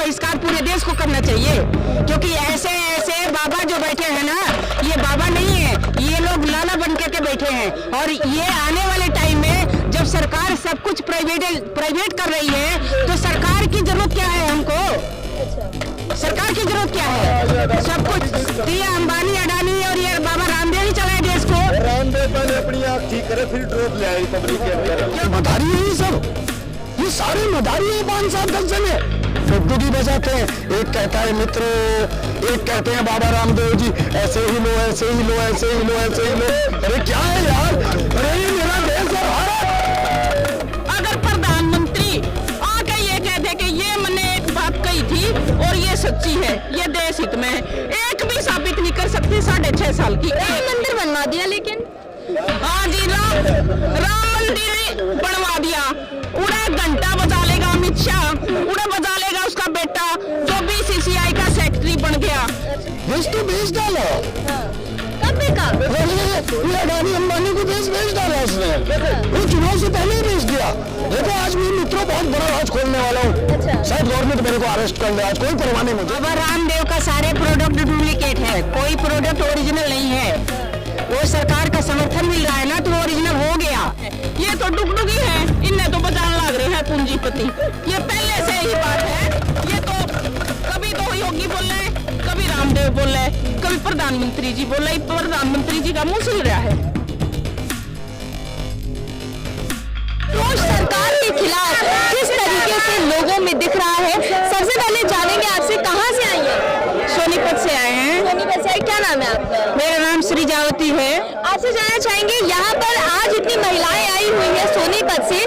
बहिष्कार पूरे देश को करना चाहिए, क्योंकि ऐसे ऐसे बाबा जो बैठे हैं ना, ये बाबा नहीं है, ये लोग लाला बन के बैठे हैं। और ये आने वाले टाइम में जब सरकार सब कुछ प्राइवेट कर रही है, तो सरकार की जरूरत क्या है? हमको सरकार की जरूरत क्या है? सब कुछ ये अंबानी अडानी और ये बाबा रामदेव ही चलाए देश को। रामदेव पहले अपनी आँख ठीक करे, फिर ड्रॉप ले आई पब्लिक के अंदर। मदारी है सब, ये सारे मदारी है 5 साल 10 जने डुगडुगी बजाते हैं। एक कहता है मित्र, एक कहते हैं बाबा रामदेव जी ऐसे ही लो, ऐसे ही लो, ऐसे ही लो, ऐसे ही लो। अरे क्या है यार? अरे ये मेरा देश है भारत। अगर प्रधानमंत्री आके ये कहते कि ये मैंने एक बात कही थी और ये सच्ची है, ये देश हित में है, एक भी साबित नहीं कर सकती 6.5 साल की। राम मंदिर बनवा दिया, लेकिन हाँ जी, राम मंदिर बनवा दिया। उड़े घंटा बजा लेगा अमित शाह, उड़े बजा लेगा उसका बेटा जो BCCI का सेक्रेटरी बन गया। देश तो बेच डाला। कब बेका? ये अडानी अंबानी को देश बेच डाला उसने, वो चुनाव से पहले ही बेच दिया। देखो आज मेरे मित्रों बहुत बड़ा राज खोलने वाला हूँ, शायद गवर्नमेंट मेरे को अरेस्ट कर ले, आज कोई परवाह नहीं मुझे। बाबा रामदेव का सारे प्रोडक्ट डुप्लीकेट है, कोई प्रोडक्ट ओरिजिनल नहीं है। वो सरकार का समर्थन मिल रहा है ना, तो ओरिजिनल हो गया। ये तो डुगडुगी है, इन्हें तो बचाने लग रहे हैं पूंजीपति। ये पहले से ही बात है। ये तो कभी तो योगी बोल रहे, कभी रामदेव बोल रहे, कभी प्रधानमंत्री जी बोल रहे। प्रधानमंत्री जी का मुंह सुन रहा है। रोष सरकार के खिलाफ किस तरीके से लोगों में दिख रहा है? सबसे पहले जानेंगे आपसे, कहाँ से आई है? सोनीपत से आए हैं। सोनीपत से। क्या नाम है आपका? मेरा नाम श्री जावती है। आपसे जानना चाहेंगे, यहाँ पर आज इतनी महिलाएं आई हुई है सोनीपत से,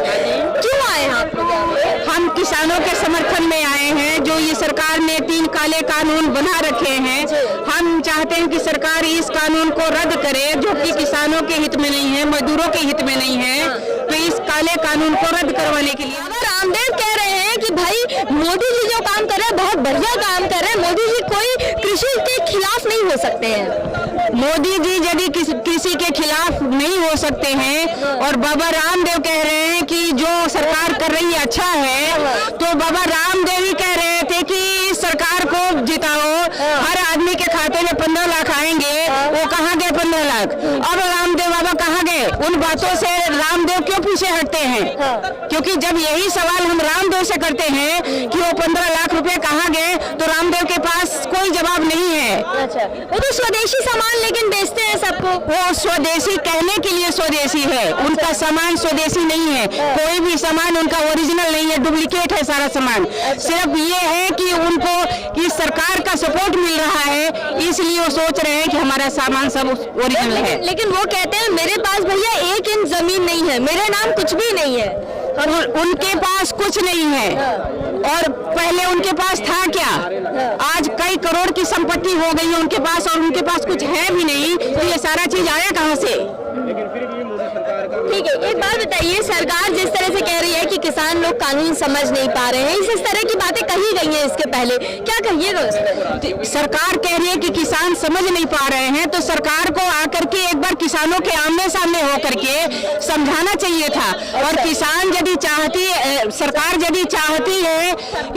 क्यों आए हैं आप लोग? हम किसानों के समर्थन में आए हैं। जो ये सरकार ने 3 काले कानून बना रखे हैं, हम चाहते हैं कि सरकार इस कानून को रद्द करे, जो कि किसानों के हित में नहीं है, मजदूरों के हित में नहीं है। तो इस काले कानून को रद्द करवाने के लिए रामदेव कह रहे हैं कि भाई मोदी जी जो काम कर रहे हैं बहुत बढ़िया काम कर रहे हैं, मोदी जी कोई कृषि के खिलाफ नहीं हो सकते हैं। मोदी जी यदि कृषि के खिलाफ नहीं हो सकते हैं, और बाबा रामदेव कह रहे हैं कि जो सरकार कर रही है अच्छा है, तो बाबा रामदेव ही कह रहे थे कि इस सरकार को जिताओ, हर आदमी के खाते में 15 लाख आएंगे। वो कहाँ गए 15 लाख? अब रामदेव बाबा कहाँ गए? उन बातों से रामदेव क्यों पीछे हटते हैं? क्योंकि जब यही सवाल हम रामदेव से करते हैं कि वो 15 लाख रुपए कहाँ गए, तो रामदेव के पास कोई जवाब नहीं है। अच्छा, वो तो स्वदेशी सामान लेकिन बेचते हैं सबको। वो स्वदेशी कहने के लिए स्वदेशी है, उनका सामान स्वदेशी नहीं है। कोई भी सामान उनका ओरिजिनल नहीं है, डुप्लीकेट है सारा सामान। सिर्फ ये है कि उनको इस सरकार का सपोर्ट मिल रहा है, इसलिए वो सोच रहे हैं कि हमारा सामान सब ओरिजिनल है। लेकिन वो कहते हैं मेरे पास भैया 1 इंच जमीन नहीं है, मेरे नाम कुछ भी नहीं है। और उनके पास कुछ नहीं है, और पहले उनके पास था क्या? आज कई करोड़ की संपत्ति हो गई है उनके पास, और उनके पास कुछ है भी नहीं। तो ये सारा चीज आया कहाँ से? ठीक है, एक बात बताइए, सरकार जिस तरह से कह रही है कि किसान लोग कानून समझ नहीं पा रहे हैं, इस तरह की बातें कही गई हैं इसके पहले, क्या कहिएगा उस पर? सरकार कह रही है कि किसान समझ नहीं पा रहे हैं, तो सरकार को आकर के एक बार किसानों के आमने सामने होकर के समझाना चाहिए था। और किसान यदि सरकार यदि चाहती है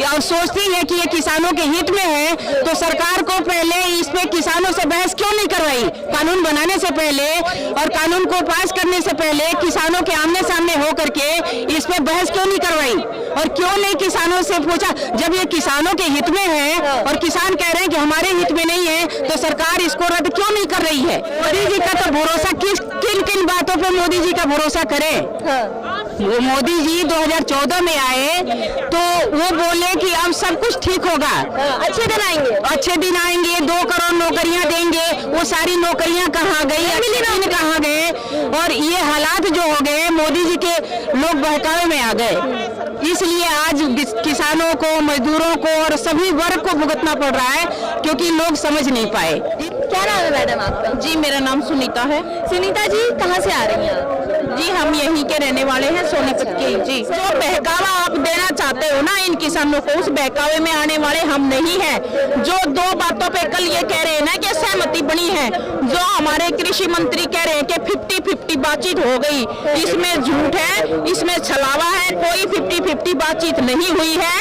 और सोचती है कि ये किसानों के हित में है, तो सरकार को पहले इस पे किसानों से बहस क्यों नहीं करवाई? कानून बनाने से पहले और कानून को पास करने से पहले किसानों के आमने सामने होकर के इस पे बहस क्यों नहीं करवाई? और क्यों नहीं किसानों से पूछा? जब ये किसानों के हित में है और किसान कह रहे हैं कि हमारे हित में नहीं है, तो सरकार इसको रद्द क्यों नहीं कर रही है? मोदी जी का तो भरोसा किन किन बातों पे मोदी जी का भरोसा करें? वो मोदी जी 2014 में आए तो वो बोले कि अब सब कुछ ठीक होगा, अच्छे दिन आएंगे, अच्छे दिन आएंगे, 2 करोड़ नौकरियां देंगे। वो सारी नौकरियां कहाँ गई? कहाँ गए? और ये हालात जो हो गए, मोदी जी के लोग बहकावे में आ गए। इसलिए आज किसानों को, मजदूरों को और सभी वर्ग को भुगतना पड़ रहा है, क्योंकि लोग समझ नहीं पाए। क्या नाम है मैडम आपका? जी मेरा नाम सुनीता है। सुनीता जी कहाँ से आ रही हैं आप? जी हम यहीं के रहने वाले हैं, सोनीपत के। जी जो बहकावा आप देना चाहते हो ना इन किसानों को, उस बहकावे में आने वाले हम नहीं हैं। जो दो बातों पे कल ये कह रहे हैं ना कि सहमति बनी है, जो हमारे कृषि मंत्री कह रहे हैं कि 50-50 बातचीत हो गई, इसमें झूठ है, इसमें छलावा है। कोई 50-50 बातचीत नहीं हुई है,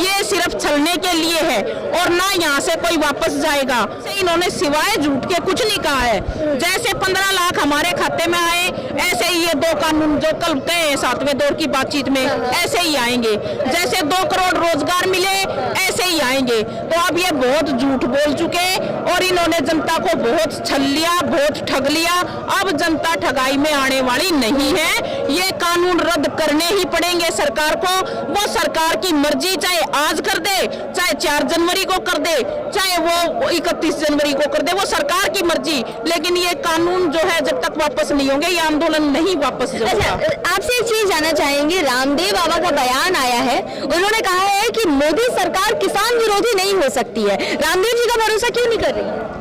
ये सिर्फ छलने के लिए है और ना यहाँ से कोई वापस जाएगा। इन्होंने सिवाय झूठ के कुछ नहीं कहा है। जैसे 15 लाख हमारे खाते में आए, ऐसे ही ये 2 कानून जो कल तय है 7वें दौर की बातचीत में, ऐसे ही आएंगे। जैसे 2 करोड़ रोजगार मिले, ऐसे ही आएंगे। तो अब ये बहुत झूठ बोल चुके और इन्होंने जनता को बहुत छल लिया, बहुत ठग लिया। अब जनता ठगाई में आने वाली नहीं है। ये कानून रद्द करने ही पड़ेंगे सरकार को। वो सरकार की मर्जी, चाहे आज कर दे, चाहे 4 जनवरी को कर दे, चाहे वो 31 जनवरी को कर दे, वो सरकार की मर्जी। लेकिन ये कानून जो है जब तक वापस नहीं होंगे, ये आंदोलन नहीं वापस जाएगा। आपसे एक चीज जानना चाहेंगे, रामदेव बाबा का बयान आया है, उन्होंने कहा है कि मोदी सरकार किसान विरोधी नहीं हो सकती है। रामदेव जी का भरोसा क्यों नहीं कर रही है?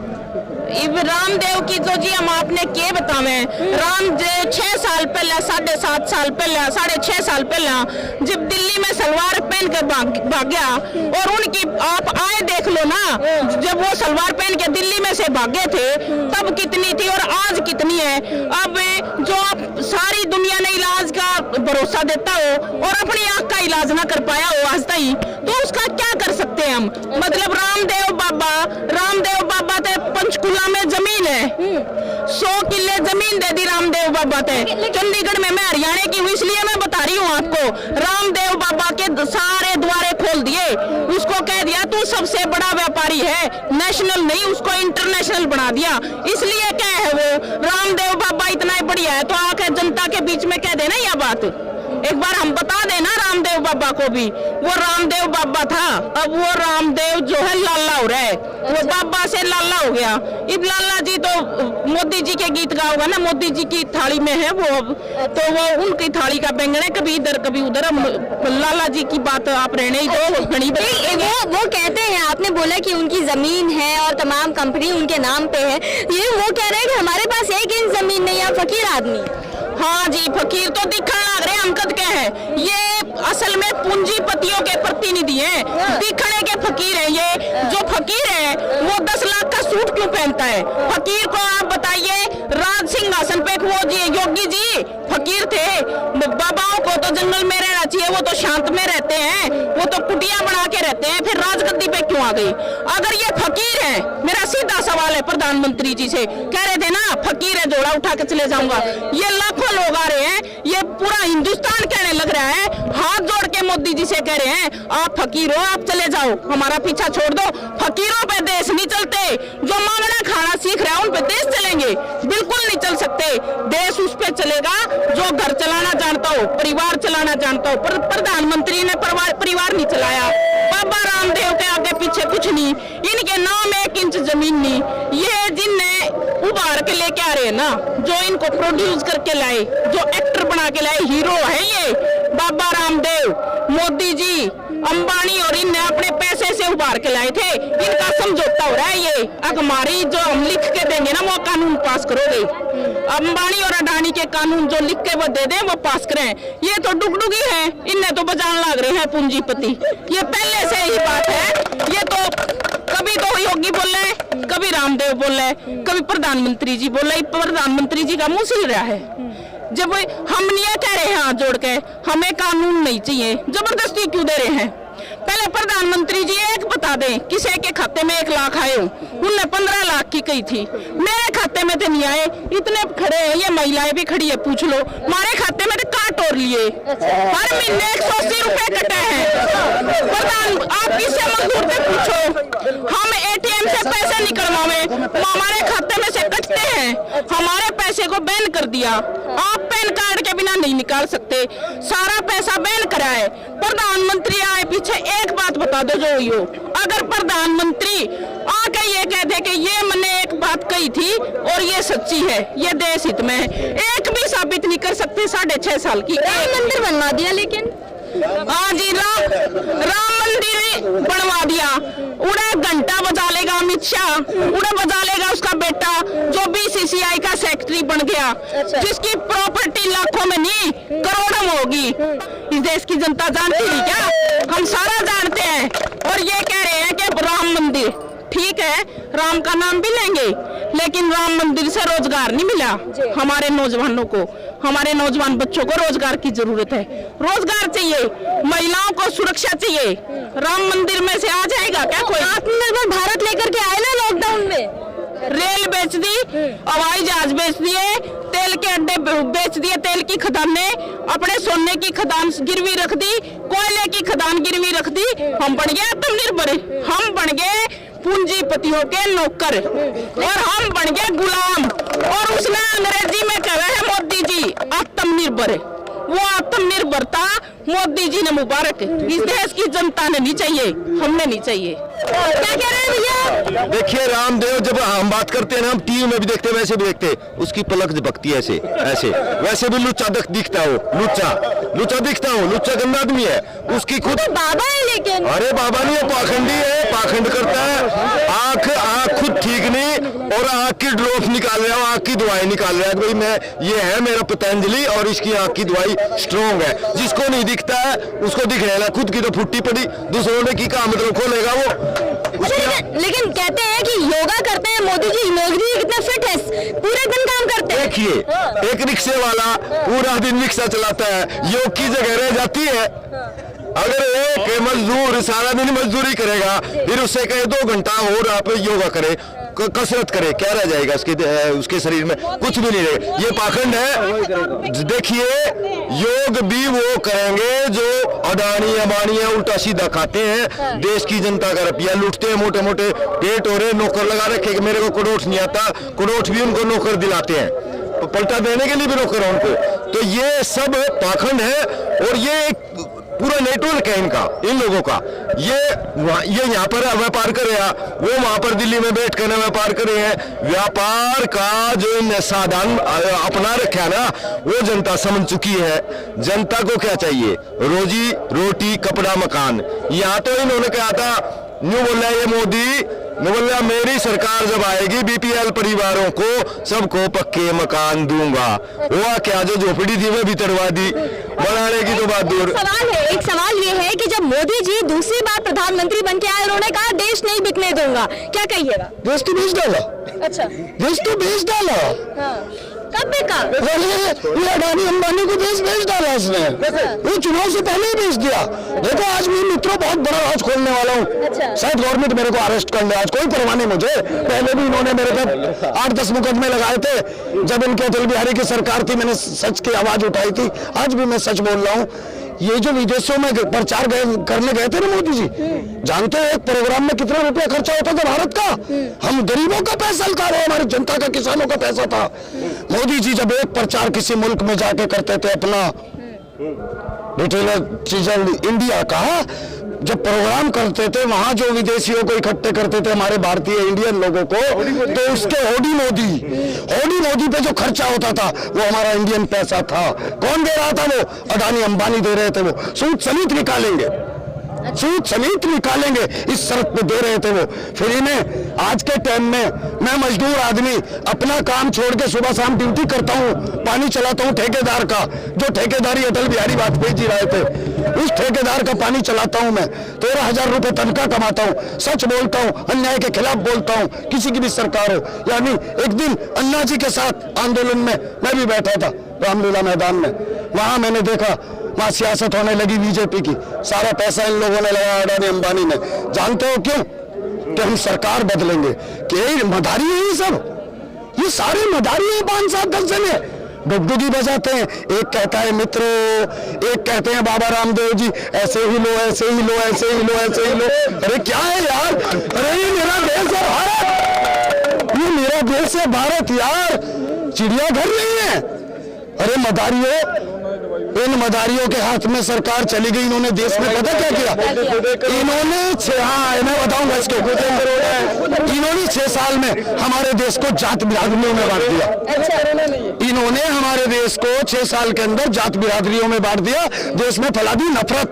रामदेव की तो जी हम आपने के बतावे, रामदेव 6 साल पहले, 7.5 साल पहले, 6.5 साल पहले जब दिल्ली में सलवार पहन कर भाग गया, और उनकी आप आए देख लो ना, जब वो सलवार पहन के दिल्ली में से भागे थे तब कितनी थी और आज कितनी है। अब जो आप सारी दुनिया ने इलाज का भरोसा देता हो और अपनी आंख का इलाज ना कर पाया हो आज तक, तो उसका क्या कर सकते हैं हम? मतलब रामदेव बाबा थे, पंचकुला में जमीन है, 100 किले जमीन दे दी रामदेव बाबा थे। चंडीगढ़ में मैं हरियाणा की हूँ इसलिए मैं बता रही हूँ आपको। रामदेव बाबा के सारे द्वारे खोल दिए, उसको कह दिया तू सबसे बड़ा व्यापारी है, नेशनल नहीं, उसको इंटरनेशनल बना दिया। इसलिए क्या है वो रामदेव बाबा इतना ही बढ़िया है, तो आके जनता के बीच में कह देना यह बात। एक बार हम बता देना रामदेव बाबा को भी, वो रामदेव बाबा था, अब वो रामदेव जो है लाला हो रहा है, वो बाबा से लाला हो गया। अब लाला जी तो मोदी जी के गीत गाओगा ना, मोदी जी की थाली में है वो, तो वो उनकी थाली का बैंगन है, कभी इधर कभी उधर। लाला जी की बात आप रहने ही दो, घनी वो कहते हैं, आपने बोला कि उनकी जमीन है और तमाम कंपनी उनके नाम पे है, ये वो कह रहे हैं कि हमारे पास 1 इंच जमीन नहीं है, फकीर आदमी। हाँ जी, फकीर तो दिखने लग रहे, हम कद के हैं, ये असल में पूंजीपतियों के प्रतिनिधि हैं, दिखने के फकीर हैं। ये जो फकीर है वो 10 लाख का सूट क्यों पहनता है? फकीर को आप बताइए, राज सिंहासन पे वो जी योगी जी फकीर थे, बाबाओं को तो जंगल में रहना चाहिए, वो तो शांत में रहते हैं, वो तो कुटिया बना के रहते हैं, फिर राजगद्दी पे क्यों आ गई? अगर ये फकीर है, मेरा सीधा सवाल है प्रधानमंत्री जी से, कह रहे थे ना फकीर है झोला उठा के चले जाऊंगा, ये लाखों लोग आ रहे हैं, ये पूरा हिंदुस्तान कहने लग रहा है, हाथ जोड़ के मोदी जी से कह रहे हैं आप फकीर हो, आप चले जाओ, हमारा पीछा छोड़ दो। फकीरों पे देश नहीं चलते, जो मांगना खाना सीख रहा है उन पे देश चलेंगे? बिल्कुल नहीं चल सकते। देश उस पे चलेगा जो घर चलाना जानता हो, परिवार चलाना जानता हो। प्रधानमंत्री ने परिवार नहीं चलाया, बाबा रामदेव के आगे पीछे कुछ नहीं, इनके नाम 1 इंच जमीन नहीं। ये जिनने उभार के लेके आ रहे हैं ना, जो इनको प्रोड्यूस करके लाए, जो एक्टर बना के लाए, हीरो है ये बाबा रामदेव, मोदी जी, अंबानी, और इनने अपने पैसे से उभार के लाए थे। इनका समझौता हो रहा है ये, अब हमारी जो हम लिख के देंगे ना वो कानून पास करोगे, अंबानी और अडानी के कानून जो लिख के वो दे दें वो पास करें। ये तो डुगडुगी है, इनने तो बजान लग रहे हैं पूंजीपति, ये पहले से ही बात है। ये तो कभी तो योगी बोल रहे, कभी रामदेव बोल रहे, कभी प्रधानमंत्री जी बोल रहे। प्रधानमंत्री जी का मुंह सिल रहा है जब हम नहीं कह रहे हैं हाथ जोड़ के हमें कानून नहीं चाहिए, जबरदस्ती क्यों दे रहे हैं? पहले प्रधानमंत्री जी एक बता दें, किसी के खाते में 1 लाख आए, उनने 15 लाख की कही थी, मेरे खाते में तो नहीं आए। इतने खड़े हैं, ये महिलाएं भी खड़ी है, पूछ लो, हमारे खाते में तो काट और लिए, हर महीने 180 रुपए कटे हैं। प्रधान आप किससे मजदूर से पूछो, हम ATM से पैसे निकलवावे, हमारे खाते में से कटते हैं, हमारे पैसे को बैन कर दिया। आप पैन कार्ड के बिना नहीं निकाल सकते, सारा पैसा बैन करा है। प्रधानमंत्री आए पीछे एक बात बता दो जो हुई हो, अगर प्रधानमंत्री आके ये कहते कि ये मैंने एक बात कही थी और ये सच्ची है, ये देश हित में है, एक भी साबित नहीं कर सकते 6.5 साल की। राम मंदिर बनवा दिया, लेकिन हाँ जी, राम मंदिर बनवा दिया, उड़े घंटा बजा लेगा अमित शाह, उड़े बजा लेगा उसका बेटा जो BCCI का सेक्रेटरी बन गया, जिसकी प्रॉपर्टी लाखों में नहीं करोड़ों में होगी। इस देश की जनता जानती है क्या? हम सारा राम का नाम भी लेंगे, लेकिन राम मंदिर से रोजगार नहीं मिला हमारे नौजवानों को। हमारे नौजवान बच्चों को रोजगार की जरूरत है, रोजगार चाहिए, महिलाओं को सुरक्षा चाहिए। राम मंदिर में से आ जाएगा क्या कोई? आत्मनिर्भर भारत लेकर के आए ना लॉकडाउन में, रेल बेच दी, हवाई जहाज बेच दिए, तेल के अड्डे बेच दिए, तेल की खदानें, अपने सोने की खदान गिरवी रख दी, कोयले की खदान गिरवी रख दी। हम बन गए आत्मनिर्भर, हम बन गए पूंजीपतियों के नौकर और हम बन गए गुलाम। और उसने अंग्रेजी में कहा है मोदी जी आत्मनिर्भर, वो आत्मनिर्भरता मोदी जी ने मुबारक, इस देश की जनता ने नहीं चाहिए, हमने नहीं चाहिए। क्या कह रहे हैं भैया? देखिए रामदेव, जब हम बात करते हैं ना, हम टीवी में भी देखते हैं, वैसे भी देखते हैं, उसकी पलक झपकती है ऐसे ऐसे, वैसे भी लुच्चा दिखता हो, लुच्चा दिखता हो, लुच्चा गंदा आदमी है, उसकी खुद बाबा है लेकिन। अरे बाबा नहीं है, पाखंडी है, पाखंड करता है, आंख खुद ठीक नहीं और आंख की ड्रॉप निकाल रहा है, आंख की दवाई निकाल रहा है कि भाई मैं ये है मेरा पतंजलि और इसकी आंख की दवाई स्ट्रॉन्ग है। जिसको नहीं दिखता है उसको दिख रहा है, खुद की तो फुट्टी पड़ी, दूसरों ने की काम मतलब खोलेगा वो। लेकिन कहते हैं कि योगा करते हैं मोदी जी कितना फिट है, पूरे दिन काम करते हैं। देखिए एक रिक्शे वाला पूरा दिन रिक्शा चलाता है, योग की जगह रह जाती है। अगर एक मजदूर सारा दिन मजदूरी करेगा, फिर उससे कहे 2 घंटा और आप योगा करें, कसरत करे, क्या रह जाएगा उसके शरीर में? कुछ भी नहीं रहेगा। ये पाखंड है। देखिए योग भी वो करेंगे जो अडानी अंबानी है, उल्टा सीधा खाते हैं, देश की जनता का रुपया लूटते हैं, मोटे मोटे पेट हो रहे, नौकर लगा रखे कि मेरे को करोट नहीं आता, करोट भी उनको नौकर दिलाते हैं, पलटा देने के लिए भी नौकर है उनको। तो ये सब पाखंड है और ये पूरा नेटवर्क है इनका, इन लोगों का। ये यहाँ पर व्यापार कर रहे हैं, वो वहां पर दिल्ली में बैठ कर व्यापार कर रहे हैं। व्यापार का जो इन साधन अपना रखा ना, वो जनता समझ चुकी है। जनता को क्या चाहिए? रोजी रोटी कपड़ा मकान। यहाँ तो इन्होंने कहा था, न्यू बोल रहा है ये मोदी, बोला मेरी सरकार जब आएगी बीपीएल परिवारों को सबको पक्के मकान दूंगा। हुआ क्या? जो झोपड़ी थी वो भी तड़वा दी, बनाने की तो बात दूर। एक सवाल ये है कि जब मोदी जी दूसरी बार प्रधानमंत्री बन के आए, उन्होंने कहा देश नहीं बिकने दूंगा, क्या कहिएगा? देश तो बेच डाला। अच्छा, देश तो बेच डाला। हाँ। कब बिका? ये अडानी अंबानी को देश बेच डाला उसने, वो चुनाव से पहले ही बेच दिया। देखो आज मैं मित्रों बहुत बड़ा राज खोलने वाला हूँ। अच्छा। शायद गवर्नमेंट मेरे को अरेस्ट कर ले, आज कोई परवाह नहीं मुझे। पहले भी इन्होंने मेरे पे 8-10 मुकदमे लगाए थे। जब इनके अटल बिहारी की सरकार थी, मैंने सच की आवाज उठाई थी। आज भी मैं सच बोल रहा हूँ। ये जो विदेशों में प्रचार करने गए थे ना मोदी जी, जानते हो एक प्रोग्राम में कितना रुपया खर्चा होता था भारत का? हम गरीबों का पैसा लगा रहे, हमारी जनता का, किसानों का पैसा था। मोदी जी जब एक प्रचार किसी मुल्क में जाके करते थे अपना रिटेलर इंडिया का, जब प्रोग्राम करते थे वहां जो विदेशियों को इकट्ठे करते थे, हमारे भारतीय इंडियन लोगों को, तो उसके होडी मोदी पे जो खर्चा होता था वो हमारा इंडियन पैसा था। कौन दे रहा था? वो अडानी अंबानी दे रहे थे। वो सूद समेत निकालेंगे इस शर्त पे दे रहे थे वो। फिर इन्हें आज के टाइम में, मैं मजदूर आदमी अपना काम छोड़ के सुबह शाम ड्यूटी करता हूँ, पानी चलाता हूँ ठेकेदार का, जो ठेकेदारी अटल बिहारी वाजपेयी जी रहे थे, उस ठेकेदार का पानी चलाता हूँ मैं। 13,000 रुपए तनख्वाह कमाता हूँ, सच बोलता हूँ, अन्याय के खिलाफ बोलता हूँ, किसी की भी सरकार हो। यानी एक दिन अन्ना जी के साथ आंदोलन में मैं भी बैठा था रामलीला मैदान में, वहां मैंने देखा वहां सियासत होने लगी बीजेपी की, सारा पैसा इन लोगों ने लगाया अडानी अंबानी ने। जानते हो क्यों? कि हम सरकार बदलेंगे। कि मदारी है ये सब, ये सारे मदारी है, 5-7-10 जने डुगडुगी बजाते हैं। एक कहता है मित्रों, एक कहते हैं बाबा रामदेव जी ऐसे ही लो, ऐसे ही लो, ऐसे ही लो, ऐसे ही लो। अरे क्या है यार? अरे ये मेरा देश है भारत, ये मेरा देश है भारत यार, चिड़ियाघर नहीं है। अरे मदारियों, इन मदारियों के हाथ में सरकार चली गई। इन्होंने देश में पता क्या किया? इन्होंने मैं बताऊंगा इसको, इन्होंने 6 साल में हमारे देश को जात बिरादरियों में बांट दिया। इन्होंने हमारे देश को 6 साल के अंदर जात बिरादरियों में बांट दिया, देश में फैला दी नफरत।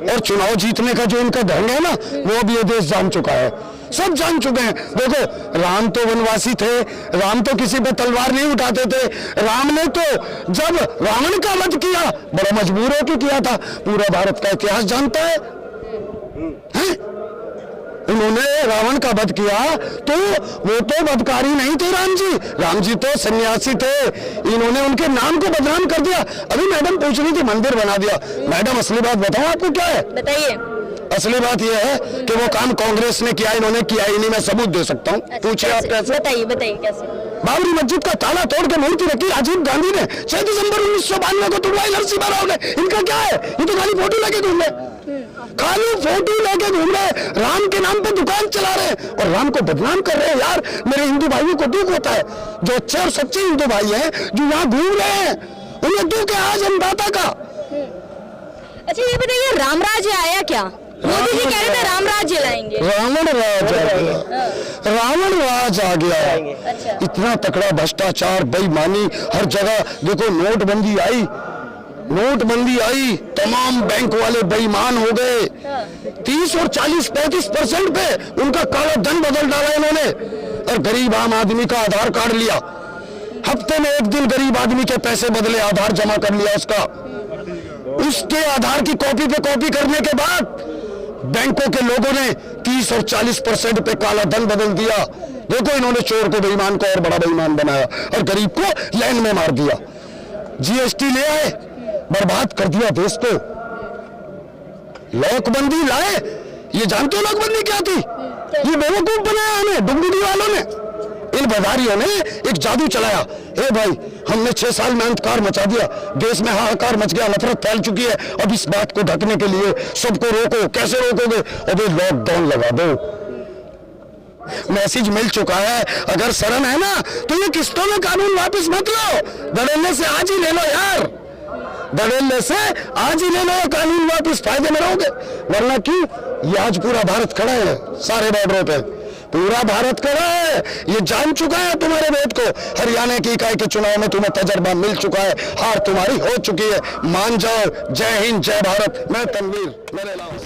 और चुनाव जीतने का जो इनका ढंग है ना, वो भी ये देश जान चुका है, सब जान चुके हैं। देखो राम तो वनवासी थे, राम तो किसी पे तलवार नहीं उठाते थे। राम ने तो जब रावण का वध किया बड़ा मजबूर होकर किया था। पूरा भारत का इतिहास जानता है? उन्होंने रावण का वध किया तो वो तो वधकारी नहीं थे राम जी तो सन्यासी थे। इन्होंने उनके नाम को बदनाम कर दिया। अभी मैडम पूछ रही थी मंदिर बना दिया। मैडम असली बात बताओ आपको क्या है? बताइए। असली बात यह है कि वो काम कांग्रेस ने किया, इन्होंने किया ही नहीं। मैं सबूत दे सकता हूँ, पूछिए आप कैसे। बताइए कैसे? बाबरी मस्जिद का ताला तोड़ के मूर्ति रखी राजीव गांधी ने 6 दिसंबर 1992 को तुड़वाई नरसिम्हा राव ने। इनका क्या है? ये तो खाली फोटो लेके घूम रहे, खाली फोटो लेके घूम रहे, राम के नाम पे दुकान चला रहे हैं और राम को बदनाम कर रहे हैं। यार मेरे हिंदू भाइयों को दुख होता है, जो अच्छे और सच्चे हिंदू भाई हैं जो यहाँ घूम रहे हैं, उन्हें दुख है आज अन्नदाता का। अच्छा ये बताइए, राम राज्य आया क्या? मोदी जी कह रहे थे राम राज्य लाएंगे। रावण राज आ गया, रावण राज आ गया। अच्छा। इतना तकड़ा भ्रष्टाचार, बेईमानी हर जगह। देखो नोटबंदी आई, तमाम बैंक वाले बेईमान हो गए। 30 और 40-35% पे उनका काला धन बदल डाला इन्होंने और गरीब आम आदमी का आधार कार्ड लिया। हफ्ते में एक दिन गरीब आदमी के पैसे बदले, आधार जमा कर लिया उसके आधार की कॉपी पे कॉपी करने के बाद बैंकों के लोगों ने 30 और 40% पे काला धन बदल दिया। देखो इन्होंने चोर को बेईमान को और बड़ा बेईमान बनाया और गरीब को लाइन में मार दिया। जीएसटी ले आए, बर्बाद कर दिया देश को। लॉकबंदी लाए, ये जानते हो लॉकबंदी क्या थी? ये बेवकूफ बनाया हमें डुंगुडी वालों ने। इन बदारियों ने एक जादू चलाया। ए भाई, हमने 6 साल में अंधकार मचा दिया, देश में हाहाकार मच गया, नफरत फैल चुकी है। अब इस बात को ढकने के लिए सबको रोको। कैसे रोकोगे? अबे लॉकडाउन लगा दो। मैसेज मिल चुका है, अगर शरण है ना तो ये किस्तों में कानून वापस मत लो, धड़ल्ले से आज ही ले लो यार, धड़ल्ले से आज ही ले लो कानून वापस, फायदे में रहोगे। वरना क्यों? ये आज पूरा भारत खड़ा है सारे बॉर्डरों पे, पूरा भारत खड़ा है। ये जान चुका है तुम्हारे वोट को। हरियाणा की इकाई के चुनाव में तुम्हें तजर्बा मिल चुका है, हार तुम्हारी हो चुकी है। मान जाओ। जय हिंद, जय भारत। मैं तनवीर, मेरे नाम